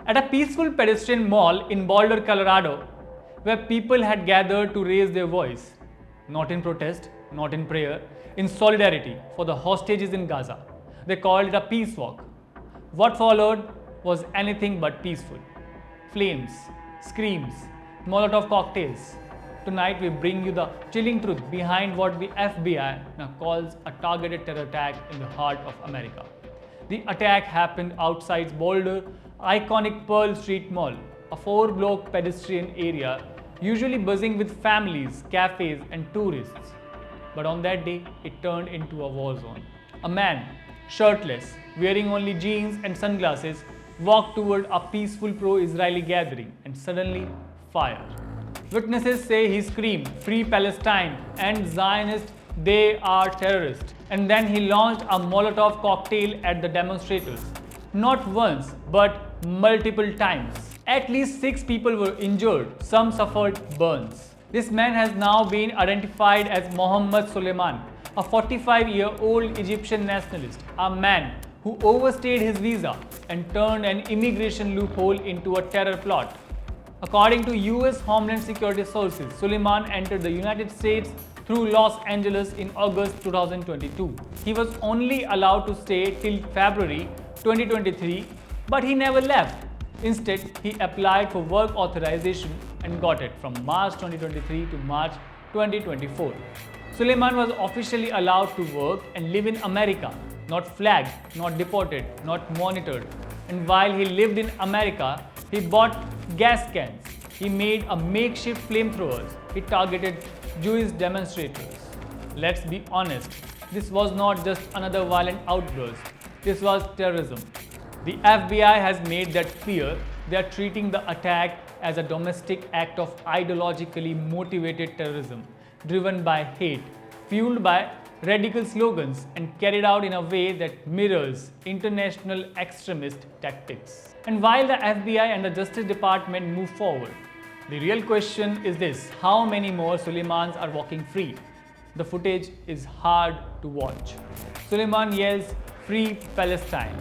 at a peaceful pedestrian mall in Boulder, Colorado, where people had gathered to raise their voice, not in protest, not in prayer, in solidarity for the hostages in Gaza. They called it a peace walk. What followed was anything but peaceful. Flames, screams, Molotov cocktails. Tonight we bring you the chilling truth behind what the FBI now calls a targeted terror attack in the heart of America. The attack happened outside Boulder, iconic Pearl Street Mall, a 4-block pedestrian area usually buzzing with families, cafes and tourists. But on that day, it turned into a war zone. A man, shirtless, wearing only jeans and sunglasses, walked toward a peaceful pro-Israeli gathering and suddenly fired. Witnesses say he screamed, "Free Palestine" and "Zionists, they are terrorists." And then he launched a Molotov cocktail at the demonstrators. Not once, but multiple times. At least 6 people were injured, some suffered burns. This man has now been identified as Mohamed Soliman, a 45-year-old Egyptian nationalist, a man who overstayed his visa and turned an immigration loophole into a terror plot. According to US Homeland Security sources, Soliman entered the United States through Los Angeles in August 2022. He was only allowed to stay till February 2023, but he never left. Instead, he applied for work authorization and got it from March 2023 to March 2024. Soliman was officially allowed to work and live in America, not flagged, not deported, not monitored. And while he lived in America, he bought gas cans. He made a makeshift flamethrowers. He targeted Jewish demonstrators. Let's be honest, this was not just another violent outburst. This was terrorism. The FBI has made that clear. They are treating the attack as a domestic act of ideologically motivated terrorism, driven by hate, fueled by radical slogans, and carried out in a way that mirrors international extremist tactics. And while the FBI and the Justice Department move forward, the real question is this: how many more Solimans are walking free? The footage is hard to watch. Soliman yells, "Free Palestine,"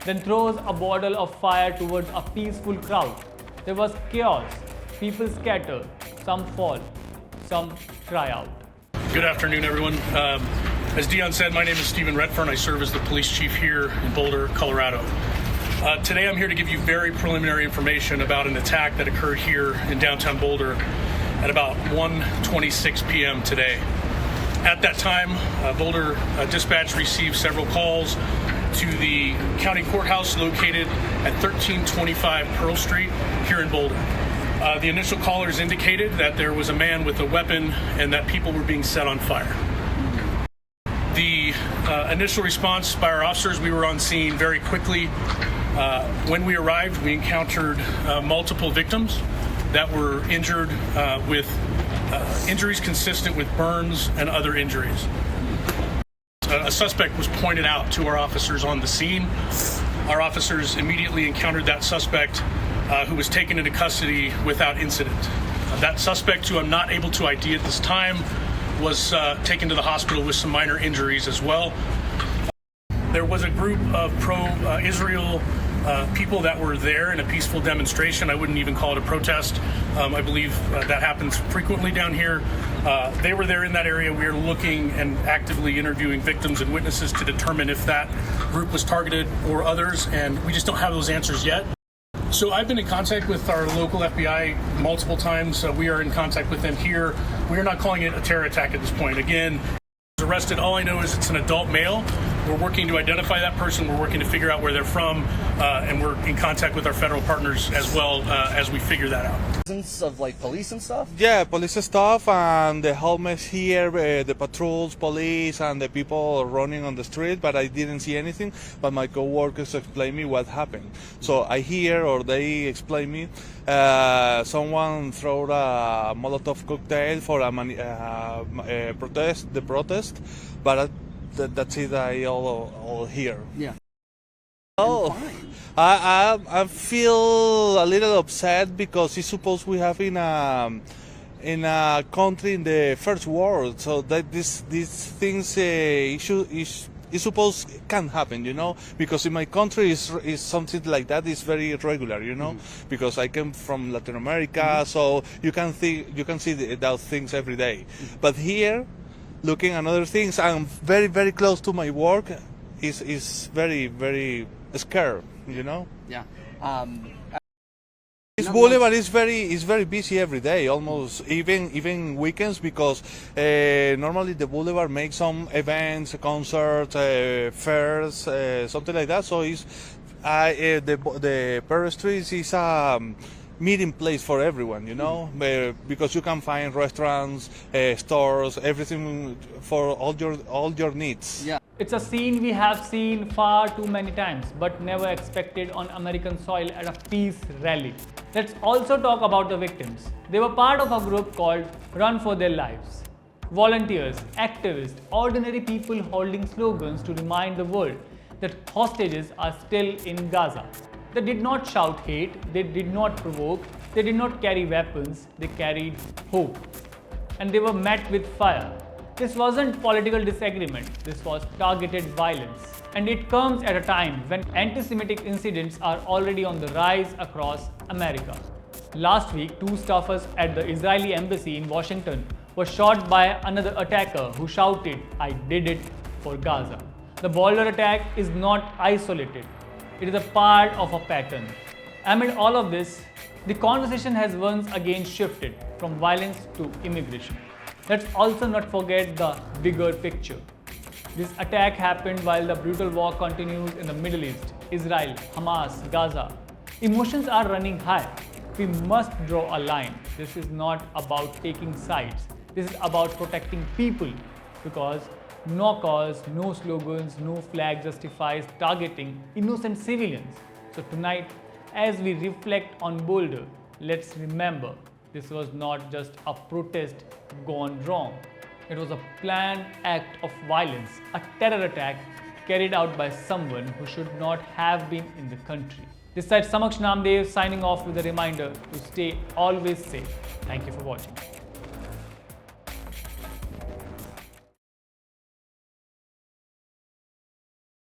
then throws a bottle of fire towards a peaceful crowd. There was chaos. People scatter. Some fall. Some cry out. Good afternoon, everyone. As Dion said, my name is Stephen Redfern. I serve as the police chief here in Boulder, Colorado. Today I'm here to give you very preliminary information about an attack that occurred here in downtown Boulder at about 1:26 p.m. today. At that time, Boulder Dispatch received several calls to the county courthouse located at 1325 Pearl Street here in Boulder. The initial callers indicated that there was a man with a weapon and that people were being set on fire. The initial response by our officers, we were on scene very quickly. When we arrived, we encountered multiple victims that were injured with injuries consistent with burns and other injuries. A suspect was pointed out to our officers on the scene. Our officers immediately encountered that suspect who was taken into custody without incident. That suspect, who I'm not able to ID at this time, was taken to the hospital with some minor injuries as well. There was a group of pro-Israel people that were there in a peaceful demonstration. I wouldn't even call it a protest. I believe that happens frequently down here. They were there in that area. We are looking and actively interviewing victims and witnesses to determine if that group was targeted or others, and we just don't have those answers yet. So I've been in contact with our local FBI multiple times. We are in contact with them here. We are not calling it a terror attack at this point. Again, arrested. All I know is it's an adult male. We're working to identify that person. We're working to figure out where they're from, and we're in contact with our federal partners as well as we figure that out. Presence of like police and stuff? Yeah, police stuff and the homeless here, the patrols, police, and the people running on the street. But I didn't see anything. But my coworkers explained me what happened. So I hear, or they explain me, someone threw a Molotov cocktail for a protest, the protest, but that's it. I all hear. Yeah. Oh, I feel a little upset because it's supposed we have in country in the first world, so that these things issue is it's supposed it can happen, you know, because in my country is something like that is very regular, you know, because I came from Latin America, so you can see those things every day. But here, looking at other things, I'm very, very close to my work. Is very, very scared, you know. Yeah. This boulevard is very busy every day, almost even weekends, because normally the boulevard makes some events, concerts, fairs, something like that. So the Pearl Streets is a meeting place for everyone, you know, because you can find restaurants, stores, everything for all your needs. Yeah. It's a scene we have seen far too many times, but never expected on American soil at a peace rally. Let's also talk about the victims. They were part of a group called Run for Their Lives. Volunteers, activists, ordinary people holding slogans to remind the world that hostages are still in Gaza. They did not shout hate, they did not provoke, they did not carry weapons, they carried hope. And they were met with fire. This wasn't political disagreement, this was targeted violence. And it comes at a time when anti-Semitic incidents are already on the rise across America. Last week, 2 staffers at the Israeli embassy in Washington were shot by another attacker who shouted, "I did it for Gaza." The Boulder attack is not isolated. It is a part of a pattern. Amid all of this, the conversation has once again shifted from violence to immigration. Let's also not forget the bigger picture. This attack happened while the brutal war continues in the Middle East, Israel, Hamas, Gaza. Emotions are running high. We must draw a line. This is not about taking sides. This is about protecting people, because no cause, no slogans, no flag justifies targeting innocent civilians. So tonight, as we reflect on Boulder, let's remember this was not just a protest gone wrong. It was a planned act of violence, a terror attack carried out by someone who should not have been in the country. This side Samaksh Namdev signing off with a reminder to stay always safe. Thank you for watching.